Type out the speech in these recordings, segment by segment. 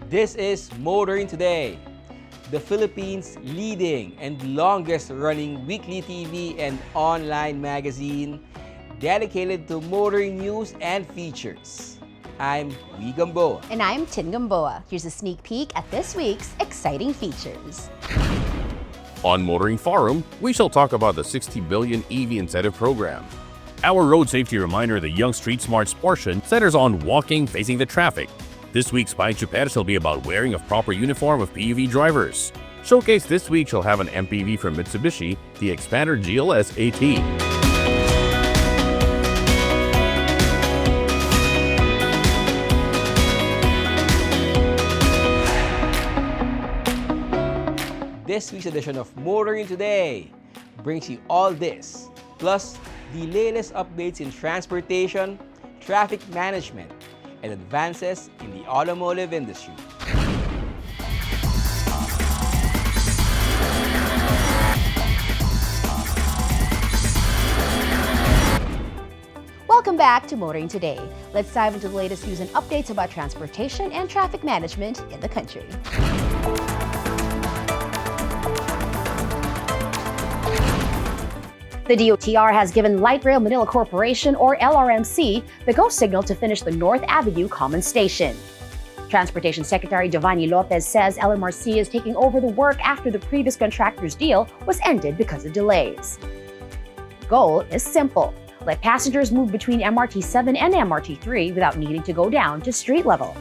This is Motoring Today, the Philippines' leading and longest-running weekly TV and online magazine dedicated to motoring news and features. I'm Wee Gamboa. And I'm Tin Gamboa. Here's a sneak peek at this week's exciting features. On Motoring Forum, we shall talk about the 60 billion EV incentive program. Our road safety reminder, the Young Street Smarts portion, centers on walking facing the traffic. This week's Bike Chuper shall be about wearing of proper uniform of PUV drivers. Showcase this week shall have an MPV from Mitsubishi, the Expander GLS AT. This week's edition of Motoring Today brings you all this, plus the latest updates in transportation, traffic management, and advances in the automotive industry. Welcome back to Motoring Today. Let's dive into the latest news and updates about transportation and traffic management in the country. The DOTR has given Light Rail Manila Corporation, or LRMC, the go signal to finish the North Avenue Common Station. Transportation Secretary Giovanni Lopez says LMRC is taking over the work after the previous contractor's deal was ended because of delays. The goal is simple: let passengers move between MRT 7 and MRT 3 without needing to go down to street level.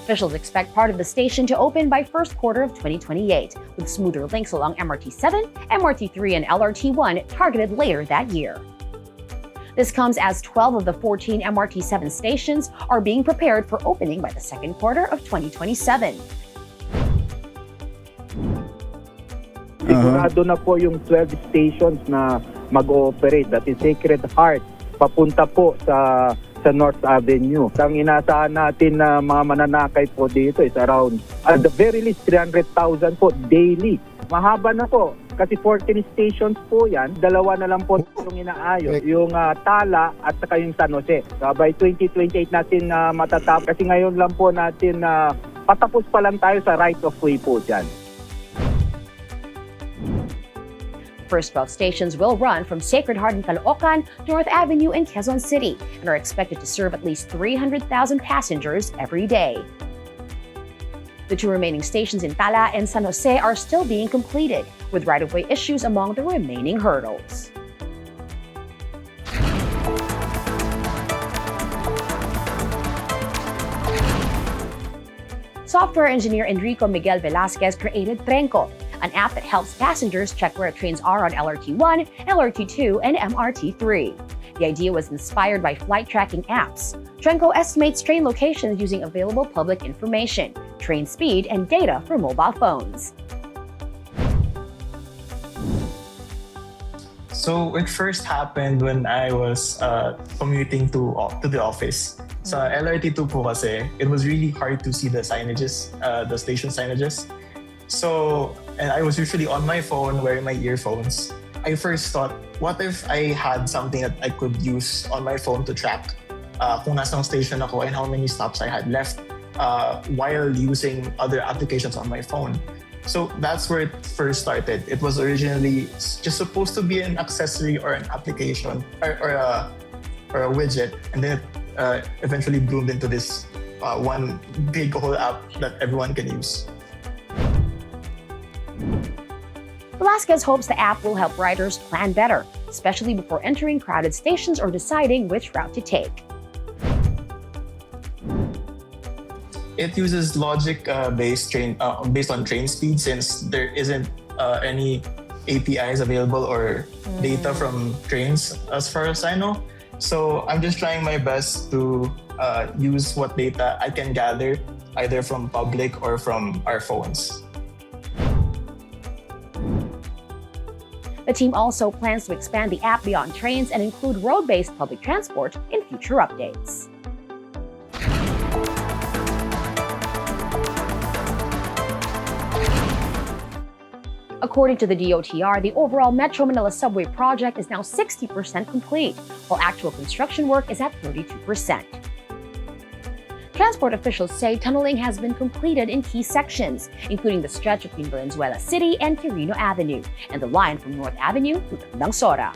Officials expect part of the station to open by first quarter of 2028, with smoother links along MRT 7, MRT 3, and LRT 1 targeted later that year. This comes as 12 of the 14 MRT 7 stations are being prepared for opening by the second quarter of 2027. Sigurado na po yung 12 stations na mag-ooperate. That is Sacred Heart, papunta po sa North Avenue. Ang inaasahan natin na mga mananakay po dito is around, at the very least, 300,000 po daily. Mahaba na po, kasi 14 stations po yan. Dalawa na lang po yung inaayos, yung Tala at saka yung San Jose. By 2028 natin matatapos, kasi ngayon lang po natin patapos pa lang tayo sa right of way po dyan. First 12 stations will run from Sacred Heart in Caloocan to North Avenue in Quezon City and are expected to serve at least 300,000 passengers every day. The two remaining stations in Tala and San Jose are still being completed, with right-of-way issues among the remaining hurdles. Software engineer Enrico Miguel Velasquez created Trenco, an app that helps passengers check where trains are on LRT 1, LRT 2, and MRT 3. The idea was inspired by flight tracking apps. Trenco estimates train locations using available public information, train speed, and data for mobile phones. So it first happened when I was commuting to the office. Sa LRT2 po kasi, it was really hard to see the signages, the station signages. So, and I was usually on my phone wearing my earphones. I first thought, what if I had something that I could use on my phone to track kung nasang station ako and how many stops I had left while using other applications on my phone. So that's where it first started. It was originally just supposed to be an accessory or an application or a widget, and then it eventually bloomed into this one big whole app that everyone can use. Velasquez hopes the app will help riders plan better, especially before entering crowded stations or deciding which route to take. It uses logic based on train speed, since there isn't any APIs available or data from trains as far as I know. So I'm just trying my best to use what data I can gather either from public or from our phones. The team also plans to expand the app beyond trains and include road-based public transport in future updates. According to the DOTR, the overall Metro Manila subway project is now 60% complete, while actual construction work is at 32%. Transport officials say tunneling has been completed in key sections, including the stretch between Valenzuela City and Quirino Avenue, and the line from North Avenue to Tandang Sora.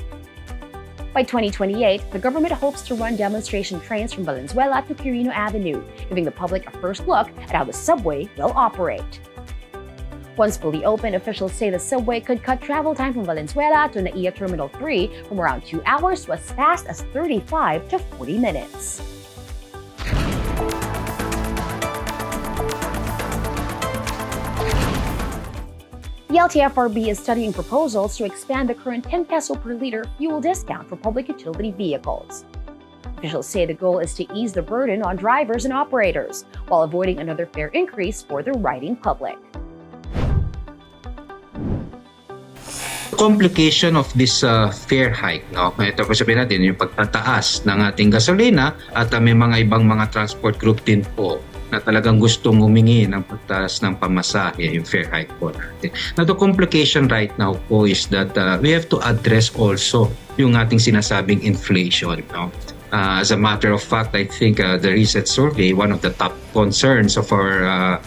By 2028, the government hopes to run demonstration trains from Valenzuela to Quirino Avenue, giving the public a first look at how the subway will operate. Once fully open, officials say the subway could cut travel time from Valenzuela to NAIA Terminal 3 from around 2 hours to as fast as 35 to 40 minutes. The LTFRB is studying proposals to expand the current 10 peso per liter fuel discount for public utility vehicles. Officials say the goal is to ease the burden on drivers and operators while avoiding another fare increase for the riding public. Complication of this fare hike, no? Ito po sabihin natin, yung pagtataas ng ating gasolina at may mga ibang mga transport group din po na talagang gustong humingi ng pagtaas ng pamasahe, yung fare hike po natin. Now, the complication right now po is that we have to address also yung ating sinasabing inflation, no? As a matter of fact, I think the recent survey, one of the top concerns of our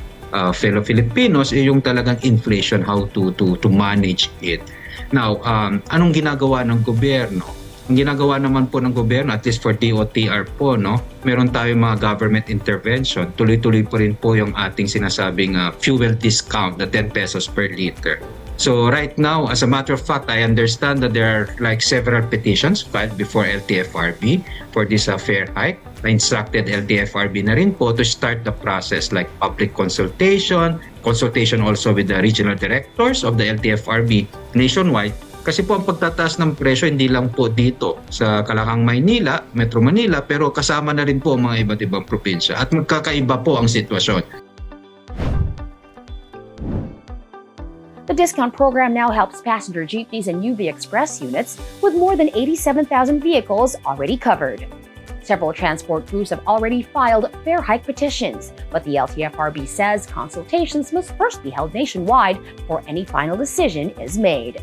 fellow Filipinos ay yung talagang inflation, how to manage it. Now, anong ginagawa ng gobyerno? Ang ginagawa naman po ng gobyerno, at least for DOTR po, no, meron tayong mga government intervention. Tuloy-tuloy po rin po yung ating sinasabing fuel discount na 10 pesos per liter. So right now, as a matter of fact, I understand that there are like several petitions filed before LTFRB for this fare hike. I instructed LTFRB na rin po to start the process like public consultation also with the regional directors of the LTFRB nationwide. Kasi po ang pagtataas ng presyo hindi lang po dito sa Kalakang Maynila, Metro Manila, pero kasama na rin po ang mga iba't ibang probinsya at magkakaiba po ang sitwasyon. The discount program now helps passenger jeepneys and UV Express units with more than 87,000 vehicles already covered. Several transport groups have already filed fare hike petitions, but the LTFRB says consultations must first be held nationwide before any final decision is made.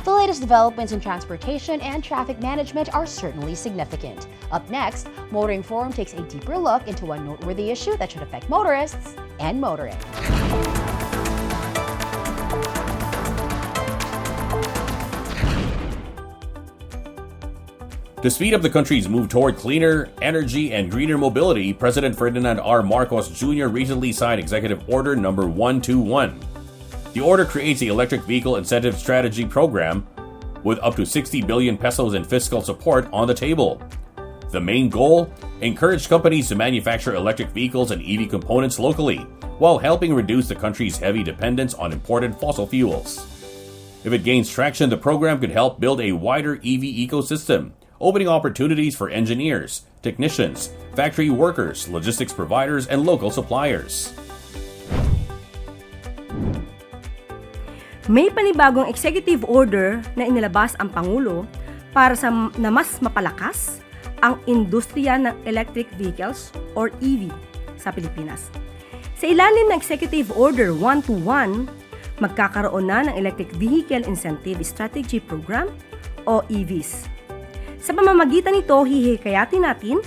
The latest developments in transportation and traffic management are certainly significant. Up next, Motoring Forum takes a deeper look into one noteworthy issue that should affect motorists and motoring. To speed up the country's move toward cleaner energy and greener mobility, President Ferdinand R. Marcos Jr. recently signed Executive Order Number 121. The order creates the Electric Vehicle Incentive Strategy Program with up to 60 billion pesos in fiscal support on the table. The main goal? Encourage companies to manufacture electric vehicles and EV components locally, while helping reduce the country's heavy dependence on imported fossil fuels. If it gains traction, the program could help build a wider EV ecosystem, opening opportunities for engineers, technicians, factory workers, logistics providers, and local suppliers. May panibagong executive order na inilabas ang Pangulo para na mas mapalakas ang industriya ng electric vehicles or EV sa Pilipinas. Sa ilalim ng Executive Order 121, magkakaroon na ng Electric Vehicle Incentive Strategy Program o EVs. Sa pamamagitan nito, hihikayatin natin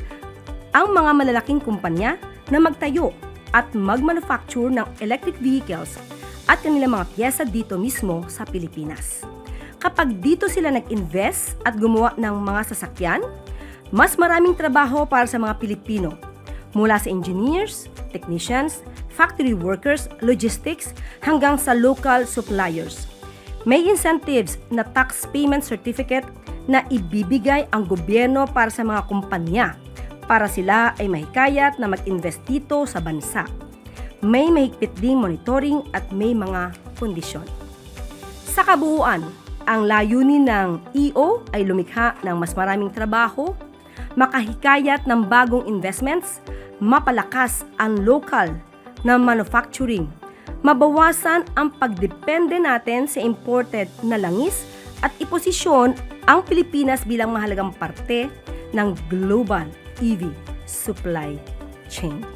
ang mga malalaking kumpanya na magtayo at mag-manufacture ng electric vehicles at kanilang mga piyesa dito mismo sa Pilipinas. Kapag dito sila nag-invest at gumawa ng mga sasakyan, mas maraming trabaho para sa mga Pilipino, mula sa engineers, technicians, factory workers, logistics, hanggang sa local suppliers. May incentives na tax payment certificate na ibibigay ang gobyerno para sa mga kumpanya para sila ay mahikayat na mag-invest dito sa bansa. may mahigpit ding monitoring at may mga kondisyon. Sa kabuuan, ang layunin ng EO ay lumikha ng mas maraming trabaho, makahikayat ng bagong investments, mapalakas ang local na manufacturing, mabawasan ang pagdepende natin sa imported na langis at iposisyon ang Pilipinas bilang mahalagang parte ng global EV supply chain.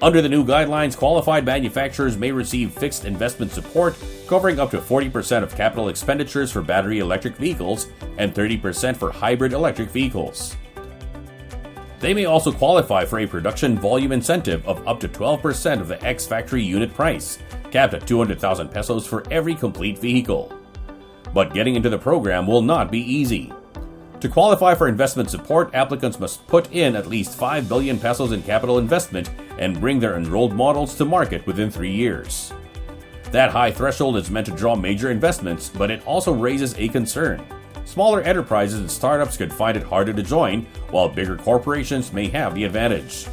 Under the new guidelines, qualified manufacturers may receive fixed investment support covering up to 40% of capital expenditures for battery electric vehicles and 30% for hybrid electric vehicles. They may also qualify for a production volume incentive of up to 12% of the ex-factory unit price, capped at 200,000 pesos for every complete vehicle. But getting into the program will not be easy. To qualify for investment support, applicants must put in at least 5 billion pesos in capital investment and bring their enrolled models to market within 3 years. That high threshold is meant to draw major investments, but it also raises a concern. Smaller enterprises and startups could find it harder to join, while bigger corporations may have the advantage.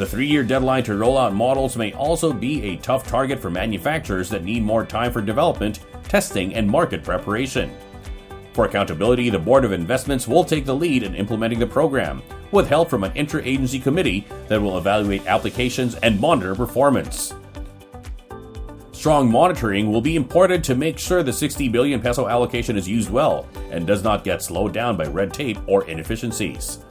The 3-year deadline to roll out models may also be a tough target for manufacturers that need more time for development, testing, and market preparation. For accountability, the Board of Investments will take the lead in implementing the program, with help from an interagency committee that will evaluate applications and monitor performance. Strong monitoring will be important to make sure the 60 billion peso allocation is used well and does not get slowed down by red tape or inefficiencies.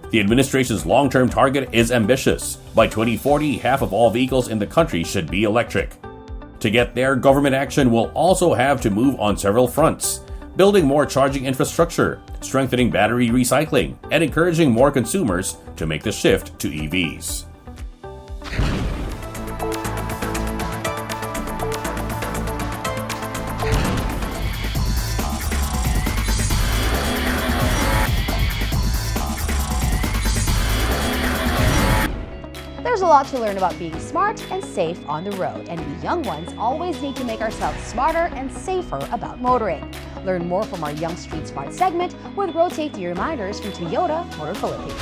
The administration's long-term target is ambitious. By 2040, half of all vehicles in the country should be electric. To get there, government action will also have to move on several fronts: building more charging infrastructure, strengthening battery recycling, and encouraging more consumers to make the shift to EVs. There's a lot to learn about being smart and safe on the road, and we young ones always need to make ourselves smarter and safer about motoring. Learn more from our Young Street Smart segment with road safety reminders from Toyota Motor Philippines.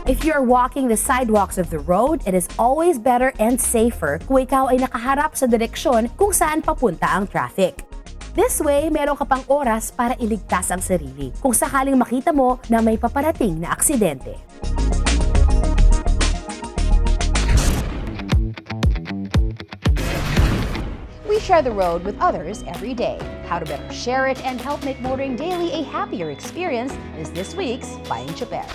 If you're walking the sidewalks of the road, it is always better and safer kung ikaw ay nakaharap sa direksyon kung saan papunta ang traffic. This way, meron ka pang oras para iligtas ang sarili kung sakaling makita mo na may paparating na aksidente. We share the road with others every day. How to better share it and help make motoring daily a happier experience is this week's Payong Tsoper.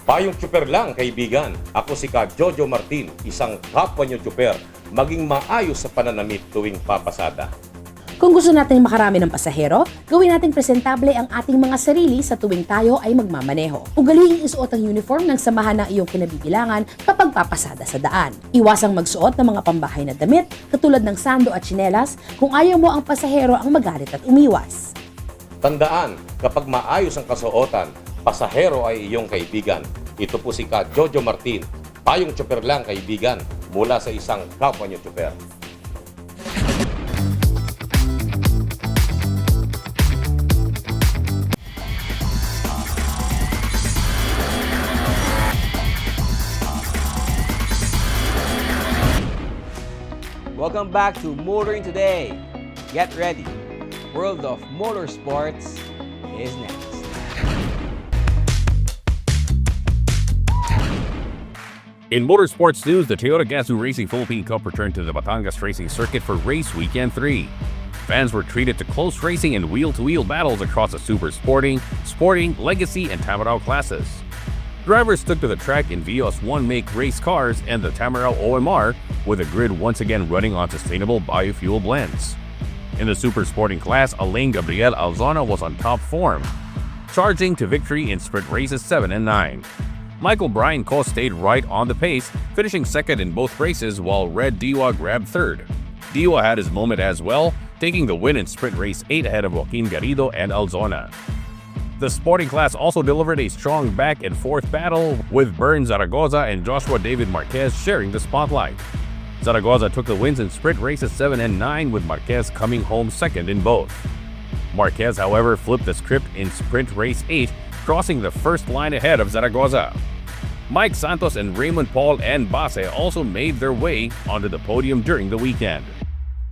Payong tsuper lang, kaibigan. Ako si Ka Jojo Martin, isang kapwa nyo tsuper. Maging maayos sa pananamit tuwing papasada. Kung gusto natin makarami ng pasahero, gawin natin presentable ang ating mga sarili sa tuwing tayo ay magmamaneho. Ugaliing isuot ang uniform ng samahan ng iyong kinabibilangan kapag papasada sa daan. Iwasang magsuot ng mga pambahay na damit katulad ng sando at tsinelas kung ayaw mo ang pasahero ang magalit at umiwas. Tandaan, kapag maayos ang kasuotan, pasahero ay iyong kaibigan. Ito po si Ka Jojo Martin. Payong tsuper lang, kaibigan, mula sa isang kapwa nyo tsuper. Welcome back to Motoring Today. Get ready. World of Motorsports is next. In motorsports news, the Toyota Gazoo Racing Philippine Cup returned to the Batangas Racing Circuit for Race Weekend 3. Fans were treated to close racing and wheel-to-wheel battles across the Super Sporting, Legacy, and Tamaraw classes. Drivers took to the track in Vios 1-make race cars and the Tamaraw OMR, with the grid once again running on sustainable biofuel blends. In the Super Sporting class, Alain Gabriel Alzona was on top form, charging to victory in sprint races 7 and 9. Michael Brian Co stayed right on the pace, finishing second in both races while Red Diwa grabbed third. Diwa had his moment as well, taking the win in sprint race 8 ahead of Joaquin Garrido and Alzona. The sporting class also delivered a strong back and forth battle, with Bern Zaragoza and Joshua David Marquez sharing the spotlight. Zaragoza took the wins in sprint races 7 and 9, with Marquez coming home second in both. Marquez, however, flipped the script in sprint race 8, crossing the first line ahead of Zaragoza. Mike Santos and Raymond Paul and Base also made their way onto the podium during the weekend.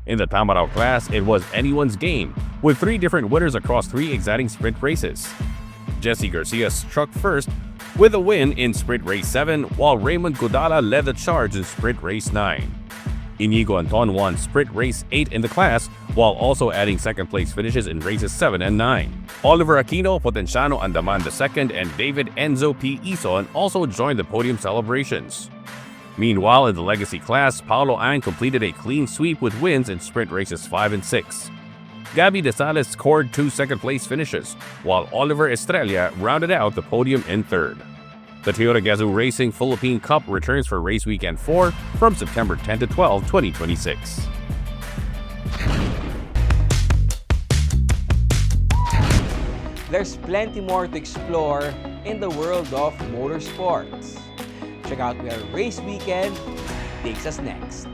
In the Tamarao class, it was anyone's game, with 3 different winners across 3 exciting sprint races. Jesse Garcia struck first with a win in sprint race 7, while Raymond Kudala led the charge in sprint race 9. Inigo Anton won sprint race 8 in the class, while also adding second-place finishes in races 7 and 9. Oliver Aquino, Potenciano Andaman II, and David Enzo P. Ison also joined the podium celebrations. Meanwhile, in the legacy class, Paulo Ang completed a clean sweep with wins in sprint races 5 and 6. Gabby Desales scored 2 second-place finishes, while Oliver Estrella rounded out the podium in third. The Toyota Gazoo Racing Philippine Cup returns for race weekend 4 from September 10 to 12, 2026. There's plenty more to explore in the world of motorsports. Check out where Race Weekend takes us next.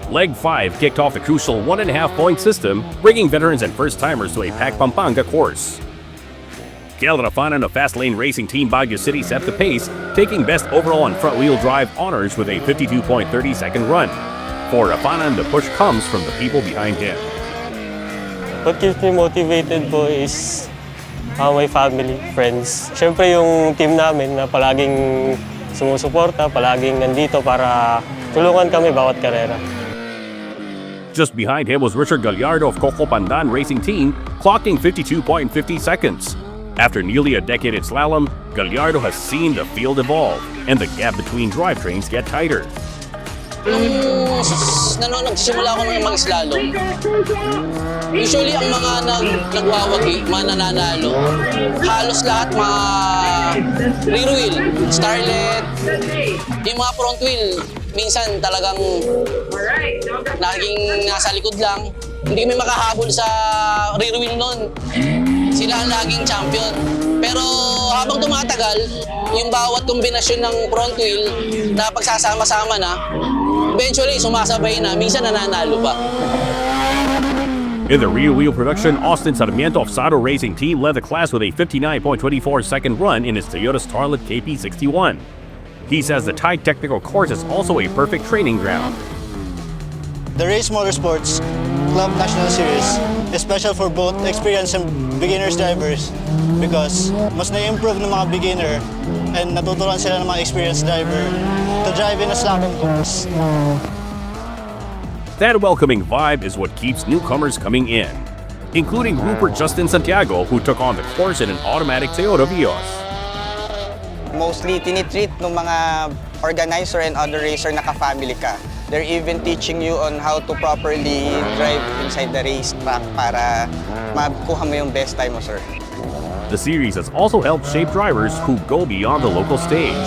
Leg 5 kicked off the crucial 1.5-point system, bringing veterans and first-timers to a packed Pampanga course. Kel Rafanan of Fastlane Racing Team Baguio City set the pace, taking best overall and front-wheel drive honors with a 52.30-second run. For Rafanan, the push comes from the people behind him. What keeps me motivated po is my family, friends. Siyempre yung team namin na palaging sumusuporta, palaging nandito para tulungan kami bawat karera. Just behind him was Richard Gallardo of Coco Pandan Racing Team, clocking 52.50 seconds. After nearly a decade at slalom, Gallardo has seen the field evolve, and the gap between drivetrains get tighter. Nung nagsimula ako ng mag-slalom, usually ang mga nagwawagi, mga nananalo, halos lahat mga rear wheel, starlet, yung mga front wheel, minsan talagang naging nasa likod lang. Hindi kami makahabol sa rear wheel noon. Sila ang laging champion. Pero habang tumatagal, yung bawat kombinasyon ng front wheel na pagsasama-sama na, eventually sumasabay na, minsan nananalo pa. In the rear-wheel production, Austin Sarmiento of Sado Racing Team led the class with a 59.24-second run in his Toyota Starlet KP61. He says the tight technical course is also a perfect training ground. The Race Motorsports Club National Series is special for both experienced and beginners drivers because mas na-improve ng mga beginner and natuturuan sila ng mga experienced driver to drive in a slalom course. That welcoming vibe is what keeps newcomers coming in, including Rupert Justin Santiago, who took on the course in an automatic Toyota Vios. Mostly tinitreat ng mga organizer and other racer na ka-family ka. They're even teaching you on how to properly drive inside the race track para makuha mo yung best time mo, sir. The series has also helped shape drivers who go beyond the local stage.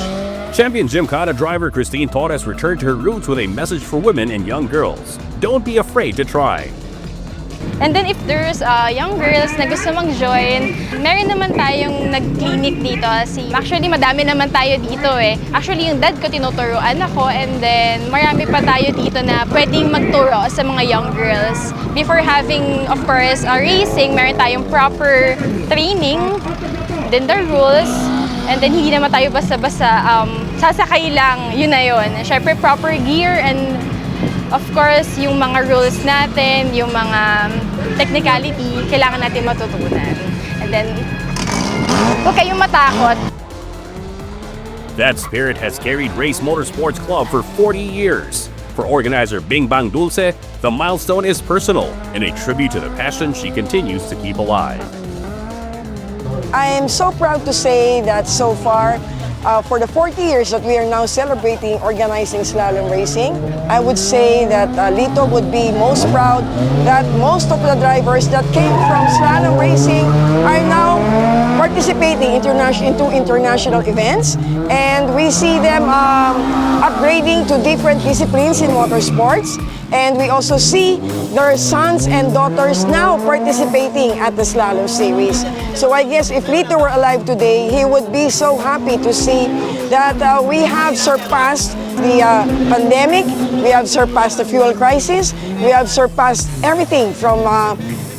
Champion Gymkhana driver Christine Torres returned to her roots with a message for women and young girls. Don't be afraid to try. And then if there's young girls na gusto mag-join, meron naman tayong nag-clinic dito. Actually, madami naman tayo dito eh. Actually, yung dad ko tinuturuan ako and then marami pa tayo dito na pwedeng magturo sa mga young girls. Before having, of course, racing, meron tayong proper training, then the rules, and then hindi naman tayo basta-basta sasakay lang, yun na yun. Siyempre, proper gear and of course, yung mga rules natin, yung mga technicality, kailangan natin matutunan. And then, huwag kayong matakot. That spirit has carried Race Motorsports Club for 40 years. For organizer Bing Bang Dulce, the milestone is personal and a tribute to the passion she continues to keep alive. I am so proud to say that so far, for the 40 years that we are now celebrating organizing slalom racing, I would say that Lito would be most proud that most of the drivers that came from slalom racing are now participating into international events, and we see them upgrading to different disciplines in motorsports, and we also see their sons and daughters now participating at the slalom series. So I guess if Lito were alive today, he would be so happy to see that we have surpassed the pandemic, we have surpassed the fuel crisis, we have surpassed everything from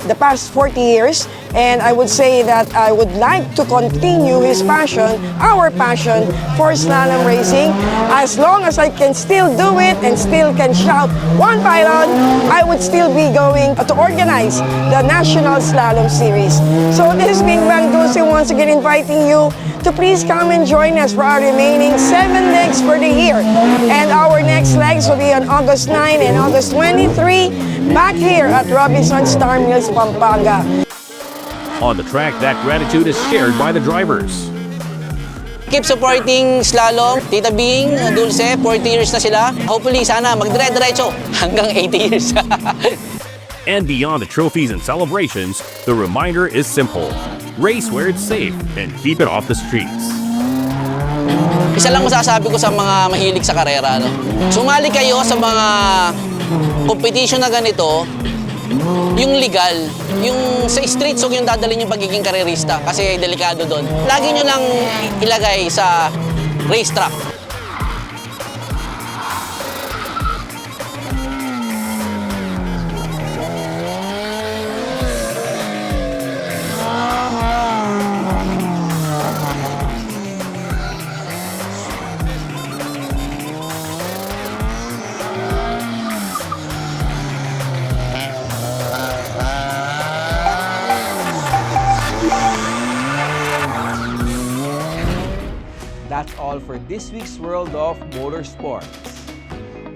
the past 40 years, and I would say that I would like to continue his passion, our passion for slalom racing. As long as I can still do it and still can shout one pylon, I would still be going to organize the National Slalom Series. So this has been Bang Dulce once again inviting you to please come and join us for our remaining 7 legs for the year. And our next legs will be on August 9 and August 23 back here at Robinson Star Mills, Pampanga. On the track, that gratitude is shared by the drivers. Keep supporting slalom. Tita Bing, Dulce, 40 years na sila. Hopefully, sana magdire-diretso hanggang 80 years. And beyond the trophies and celebrations, the reminder is simple. Race where it's safe and keep it off the streets. Isa lang masasabi ko sa mga mahilig sa karera, no? Sumali kayo sa mga competition na ganito, yung legal, yung sa streets, huwag yung dadalhin yung pagiging karerista kasi delikado doon. Lagi nyo lang ilagay sa racetrack. That's all for this week's World of Motorsports.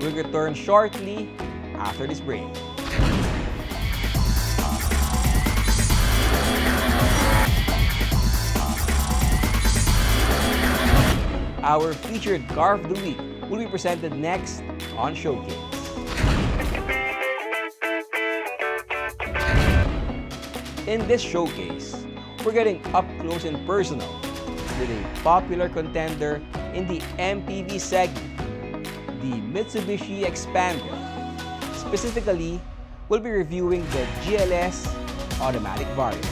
We'll return shortly after this break. Our featured car of the week will be presented next on Showcase. In this showcase, we're getting up close and personal with a popular contender in the MPV segment, the Mitsubishi Xpander. Specifically, we'll be reviewing the GLS automatic variant.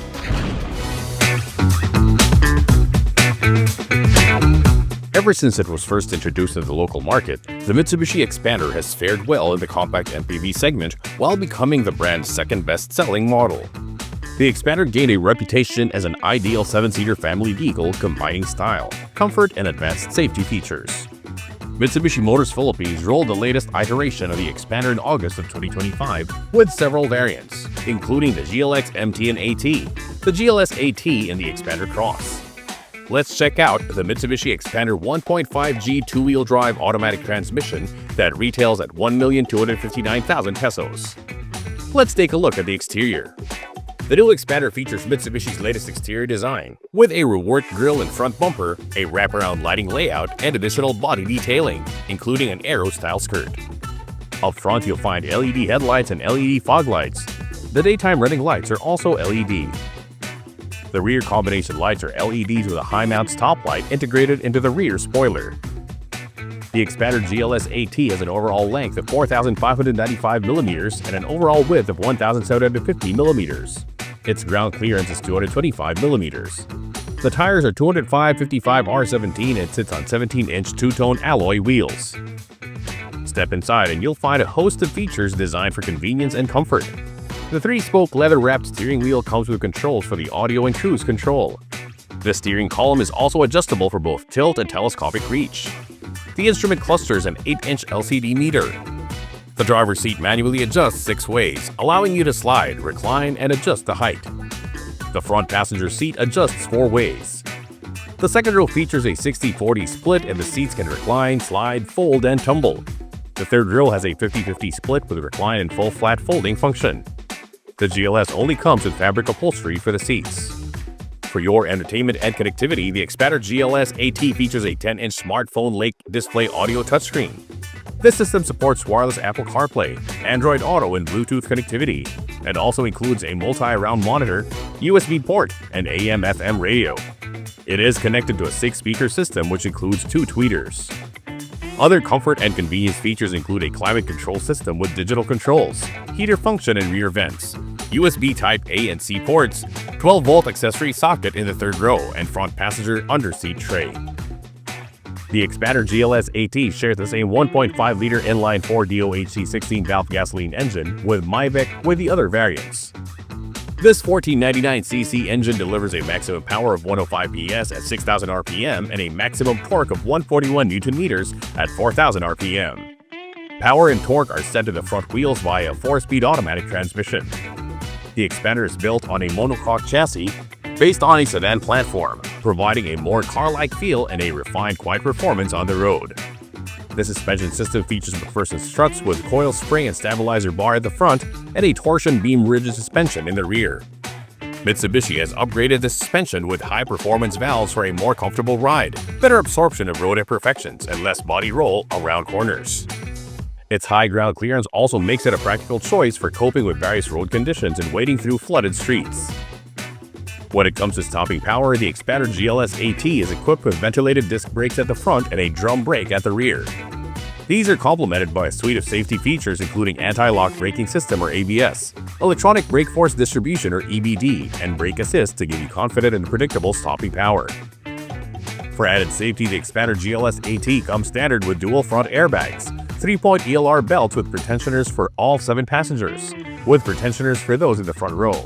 Ever since it was first introduced in the local market, the Mitsubishi Xpander has fared well in the compact MPV segment while becoming the brand's second best-selling model. The Xpander gained a reputation as an ideal 7-seater family vehicle combining style, comfort, and advanced safety features. Mitsubishi Motors Philippines rolled the latest iteration of the Xpander in August of 2025 with several variants, including the GLX MT and AT, the GLS AT, and the Xpander Cross. Let's check out the Mitsubishi Xpander 1.5G two-wheel drive automatic transmission that retails at 1,259,000 pesos. Let's take a look at the exterior. The new Xpander features Mitsubishi's latest exterior design, with a reworked grille and front bumper, a wraparound lighting layout, and additional body detailing, including an Aero-style skirt. Up front, you'll find LED headlights and LED fog lights. The daytime running lights are also LED. The rear combination lights are LEDs with a high-mount stop light integrated into the rear spoiler. The Xpander GLS AT has an overall length of 4,595mm and an overall width of 1,750mm. Its ground clearance is 225mm. The tires are 205/55 R17 and sits on 17-inch two-tone alloy wheels. Step inside and you'll find a host of features designed for convenience and comfort. The 3-spoke leather-wrapped steering wheel comes with controls for the audio and cruise control. The steering column is also adjustable for both tilt and telescopic reach. The instrument cluster is an 8-inch LCD meter. The driver's seat manually adjusts 6 ways, allowing you to slide, recline, and adjust the height. The front passenger seat adjusts 4 ways. The second row features a 60/40 split and the seats can recline, slide, fold, and tumble. The third row has a 50/50 split with recline and full flat folding function. The GLS only comes with fabric upholstery for the seats. For your entertainment and connectivity, the Expander GLS AT features a 10-inch smartphone Lake display audio touchscreen. This system supports wireless Apple CarPlay, Android Auto, and Bluetooth connectivity, and also includes a multi-round monitor, USB port, and AM/FM radio. It is connected to a 6-speaker system which includes 2 tweeters. Other comfort and convenience features include a climate control system with digital controls, heater function and rear vents, USB Type A and C ports, 12-volt accessory socket in the 3rd row, and front passenger under-seat tray. The Expander GLS AT shares the same 1.5-liter inline-4 DOHC 16-valve gasoline engine with MIVEC with the other variants. This 1499cc engine delivers a maximum power of 105 PS at 6,000 RPM and a maximum torque of 141 Nm at 4,000 RPM. Power and torque are set to the front wheels via a 4-speed automatic transmission. The Expander is built on a monocoque chassis based on a sedan platform, providing a more car-like feel and a refined quiet performance on the road. The suspension system features McPherson struts with coil spring and stabilizer bar at the front and a torsion beam rigid suspension in the rear. Mitsubishi has upgraded the suspension with high-performance valves for a more comfortable ride, better absorption of road imperfections, and less body roll around corners. Its high ground clearance also makes it a practical choice for coping with various road conditions and wading through flooded streets. When it comes to stopping power, the Expander GLS AT is equipped with ventilated disc brakes at the front and a drum brake at the rear. These are complemented by a suite of safety features including anti-lock braking system or ABS, electronic brake force distribution or EBD, and brake assist to give you confident and predictable stopping power. For added safety, the Expander GLS AT comes standard with dual front airbags, 3-point ELR belts with pretensioners for all 7 passengers, with pretensioners for those in the front row.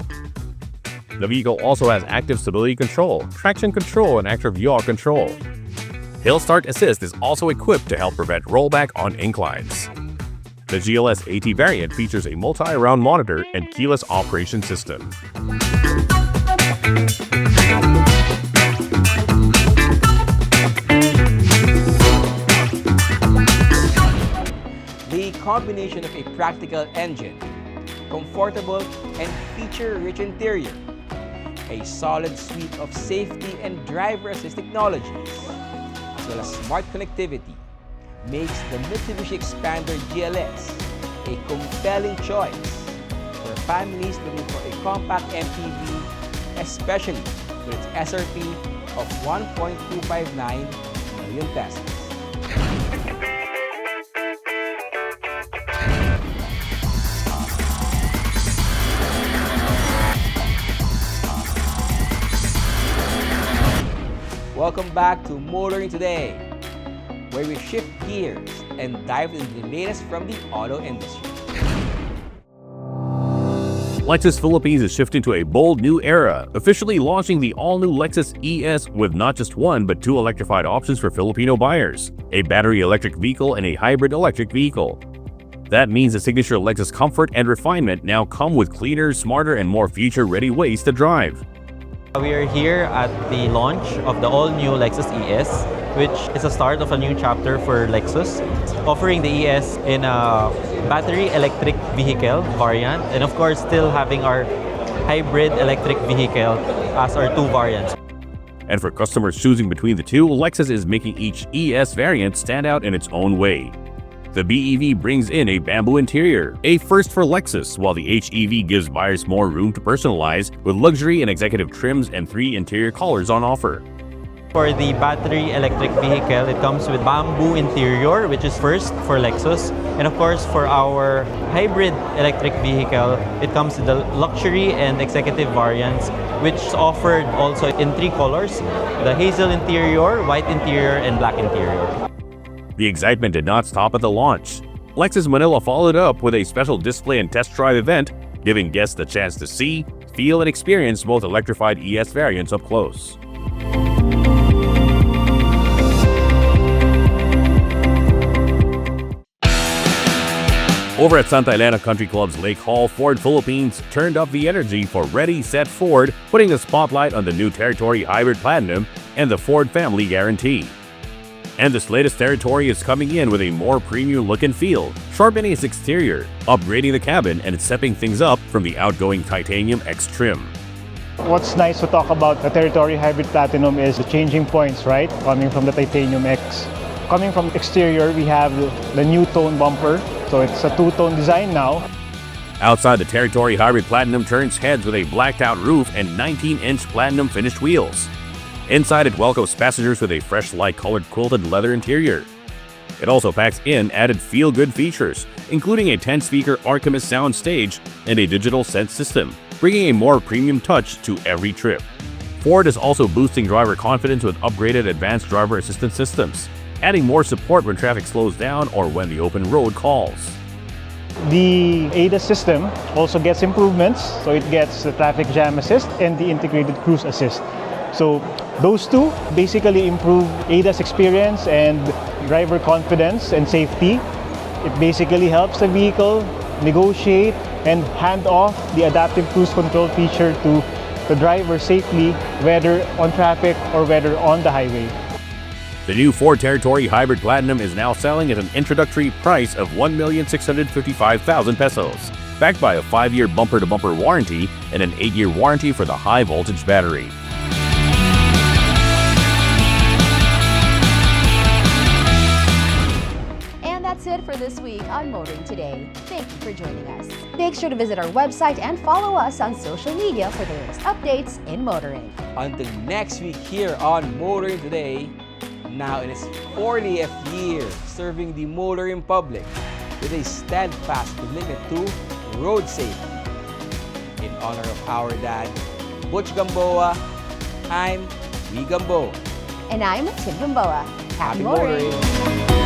The vehicle also has active stability control, traction control, and active yaw control. Hill Start Assist is also equipped to help prevent rollback on inclines. The GLS AT variant features a multi-round monitor and keyless operation system. The combination of a practical engine, comfortable and feature-rich interior, a solid suite of safety and driver-assist technologies, as well as smart connectivity, makes the Mitsubishi Expander GLS a compelling choice for families looking for a compact MPV, especially with its SRP of 1.259 million pesos. Welcome back to Motoring Today, where we shift gears and dive into the latest from the auto industry. Lexus Philippines is shifting to a bold new era, officially launching the all-new Lexus ES with not just 1 but 2 electrified options for Filipino buyers, a battery electric vehicle and a hybrid electric vehicle. That means the signature Lexus comfort and refinement now come with cleaner, smarter, and more future-ready ways to drive. We are here at the launch of the all-new Lexus ES, which is a start of a new chapter for Lexus, offering the ES in a battery electric vehicle variant, and of course still having our hybrid electric vehicle as our 2 variants. And for customers choosing between the two, Lexus is making each ES variant stand out in its own way. The BEV brings in a bamboo interior, a first for Lexus, while the HEV gives buyers more room to personalize with luxury and executive trims and 3 interior colors on offer. For the battery electric vehicle, it comes with bamboo interior, which is first for Lexus. And of course, for our hybrid electric vehicle, it comes with the luxury and executive variants, which is offered also in 3 colors: the hazel interior, white interior, and black interior. The excitement did not stop at the launch. Lexus Manila followed up with a special display and test drive event, giving guests the chance to see, feel, and experience both electrified ES variants up close. Over at Santa Elena Country Club's Lake Hall, Ford Philippines turned up the energy for Ready, Set, Ford, putting the spotlight on the new Territory Hybrid Platinum and the Ford Family Guarantee. And this latest Territory is coming in with a more premium look and feel, sharpening its exterior, upgrading the cabin, and stepping things up from the outgoing Titanium X trim. What's nice to talk about the Territory Hybrid Platinum is the changing points, right? Coming from the Titanium X. Coming from exterior, we have the new tone bumper. So it's a two-tone design now. Outside, the Territory Hybrid Platinum turns heads with a blacked-out roof and 19-inch platinum finished wheels. Inside, it welcomes passengers with a fresh light-colored quilted leather interior. It also packs in added feel-good features, including a 10-speaker Archimus sound stage and a digital sense system, bringing a more premium touch to every trip. Ford is also boosting driver confidence with upgraded advanced driver assistance systems, adding more support when traffic slows down or when the open road calls. The ADAS system also gets improvements, so it gets the traffic jam assist and the integrated cruise assist. So those two basically improve ADAS experience and driver confidence and safety. It basically helps the vehicle negotiate and hand off the adaptive cruise control feature to the driver safely, whether on traffic or whether on the highway. The new Ford Territory Hybrid Platinum is now selling at an introductory price of 1,655,000 pesos, backed by a 5-year bumper-to-bumper warranty and an 8-year warranty for the high-voltage battery. And that's it for this week on Motoring Today. Thank you for joining us. Make sure to visit our website and follow us on social media for the latest updates in motoring. Until next week here on Motoring Today, now in its 40th year serving the motoring public with a steadfast commitment to road safety. In honor of our dad, Butch Gamboa, I'm Lee Gamboa. And I'm Tim Gamboa. Happy motoring!